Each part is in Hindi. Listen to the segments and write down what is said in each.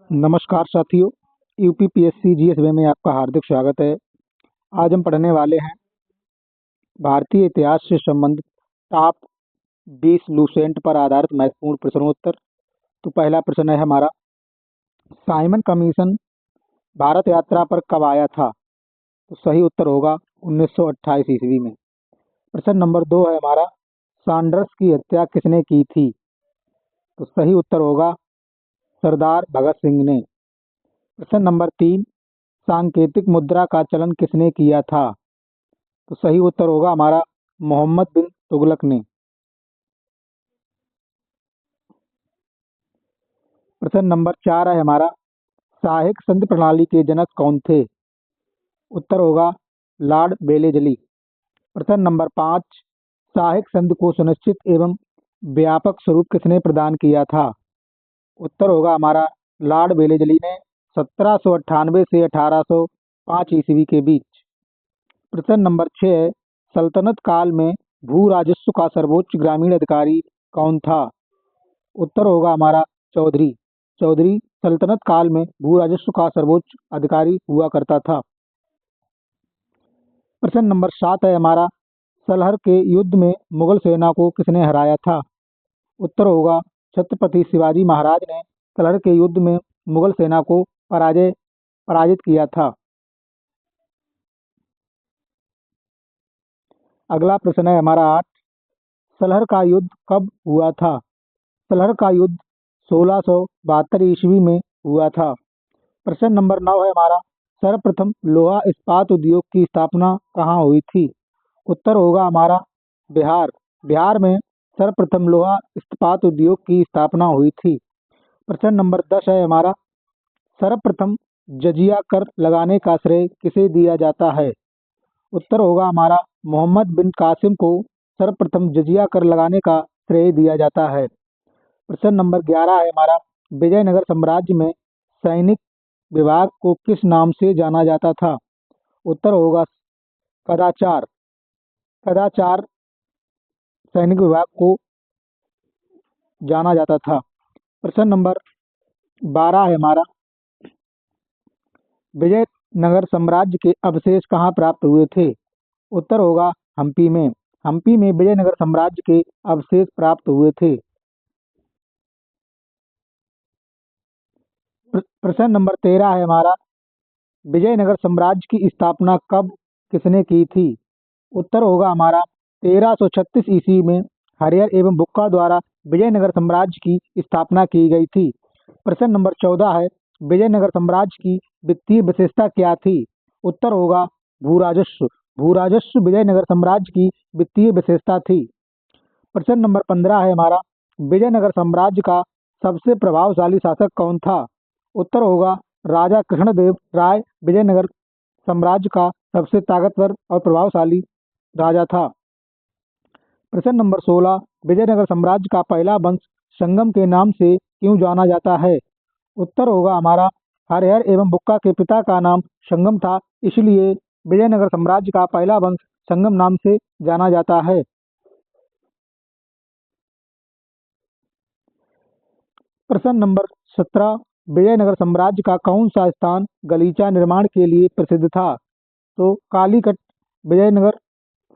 नमस्कार साथियों, यूपीपीएससी जीएसवे में आपका हार्दिक स्वागत है। आज हम पढ़ने वाले हैं भारतीय इतिहास से संबंधित टॉप 20 लूसेंट पर आधारित महत्वपूर्ण प्रश्नोत्तर। तो पहला प्रश्न है हमारा, साइमन कमीशन भारत यात्रा पर कब आया था? तो सही उत्तर होगा 1928 ईस्वी में। प्रश्न नंबर 2 है हमारा, सैंडर्स की हत्या किसने की थी? तो सही उत्तर होगा सरदार भगत सिंह ने। प्रश्न नंबर 3, सांकेतिक मुद्रा का चलन किसने किया था? तो सही उत्तर होगा हमारा मोहम्मद बिन तुगलक ने। प्रश्न नंबर 4 है हमारा, सहायक संधि प्रणाली के जनक कौन थे? उत्तर होगा लॉर्ड वेलेजली। प्रश्न नंबर 5, सहायक संधि को सुनिश्चित एवं व्यापक स्वरूप किसने प्रदान किया था? उत्तर होगा हमारा लॉर्ड वेलेजली ने 1798 से 1805 ईस्वी के बीच। प्रश्न नंबर 6 है, सल्तनत काल में भू राजस्व का सर्वोच्च ग्रामीण अधिकारी कौन था? उत्तर होगा हमारा चौधरी। चौधरी सल्तनत काल में भू राजस्व का सर्वोच्च अधिकारी हुआ करता था। प्रश्न नंबर 7 है हमारा, सलहर के युद्ध में मुगल सेना को किसने हराया था? उत्तर होगा छत्रपति शिवाजी महाराज ने सलहर के युद्ध में मुगल सेना को पराजित किया था। अगला प्रश्न है हमारा 8, सलहर का युद्ध कब हुआ था? सलहर का युद्ध 1672 ईस्वी में हुआ था। प्रश्न नंबर 9 है हमारा, सर्वप्रथम लोहा इस्पात उद्योग की स्थापना कहाँ हुई थी? उत्तर होगा हमारा बिहार। बिहार में सर्वप्रथम लोहा इस्पात उद्योग की स्थापना हुई थी। प्रश्न नंबर 10 है हमारा, सर्वप्रथम जजिया कर लगाने का श्रेय किसे दिया जाता है? उत्तर होगा हमारा मोहम्मद बिन कासिम को सर्वप्रथम जजिया कर लगाने का श्रेय दिया जाता है। प्रश्न नंबर 11 है हमारा, विजयनगर साम्राज्य में सैनिक विभाग को किस नाम से जाना जाता था? उत्तर होगा कदाचार। कदाचार सैनिक विभाग को जाना जाता था। प्रश्न नंबर 12 है हमारा, विजयनगर साम्राज्य के अवशेष कहाँ प्राप्त हुए थे? उत्तर होगा हम्पी में। हम्पी में विजयनगर साम्राज्य के अवशेष प्राप्त हुए थे। प्रश्न नंबर 13 है हमारा, विजयनगर साम्राज्य की स्थापना कब किसने की थी? उत्तर होगा हमारा 1336 ईस्वी में हरिहर एवं बुक्का द्वारा विजयनगर साम्राज्य की स्थापना की गई थी। प्रश्न नंबर 14 है, विजयनगर साम्राज्य की वित्तीय विशेषता क्या थी? उत्तर होगा भूराजस्व। भूराजस्व विजयनगर साम्राज्य की वित्तीय विशेषता थी। प्रश्न नंबर 15 है हमारा, विजयनगर साम्राज्य का सबसे प्रभावशाली शासक कौन था? उत्तर होगा राजा कृष्णदेव राय विजयनगर साम्राज्य का सबसे ताकतवर और प्रभावशाली राजा था। प्रश्न नंबर 16, विजयनगर साम्राज्य का पहला वंश संगम के नाम से क्यों जाना जाता है? उत्तर होगा हमारा हरिहर एवं बुक्का के पिता का नाम संगम था, इसलिए विजयनगर साम्राज्य का पहला वंश संगम नाम से जाना जाता है। प्रश्न नंबर 17, विजयनगर साम्राज्य का कौन सा स्थान गलीचा निर्माण के लिए प्रसिद्ध था? तो कालीकट विजयनगर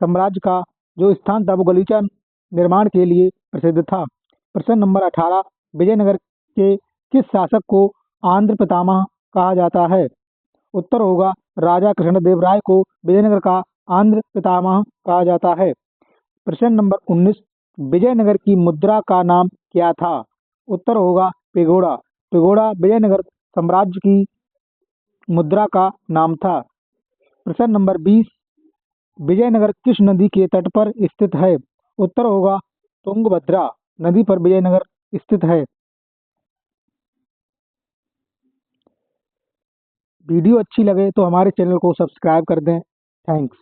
साम्राज्य का जो स्थान था वो गलीचा निर्माण के लिए प्रसिद्ध था। प्रश्न नंबर 18, विजयनगर के किस शासक को आंध्र पितामह कहा जाता है? उत्तर होगा राजा कृष्णदेव राय को विजयनगर का आंध्र पितामह कहा जाता है। प्रश्न नंबर 19, विजयनगर की मुद्रा का नाम क्या था? उत्तर होगा पेगोड़ा। पेगोड़ा विजयनगर साम्राज्य की मुद्रा का नाम था। प्रश्न नंबर 20, विजयनगर किस नदी के तट पर स्थित है? उत्तर होगा तुंगभद्रा नदी पर विजयनगर स्थित है। वीडियो अच्छी लगे तो हमारे चैनल को सब्सक्राइब कर दें। थैंक्स।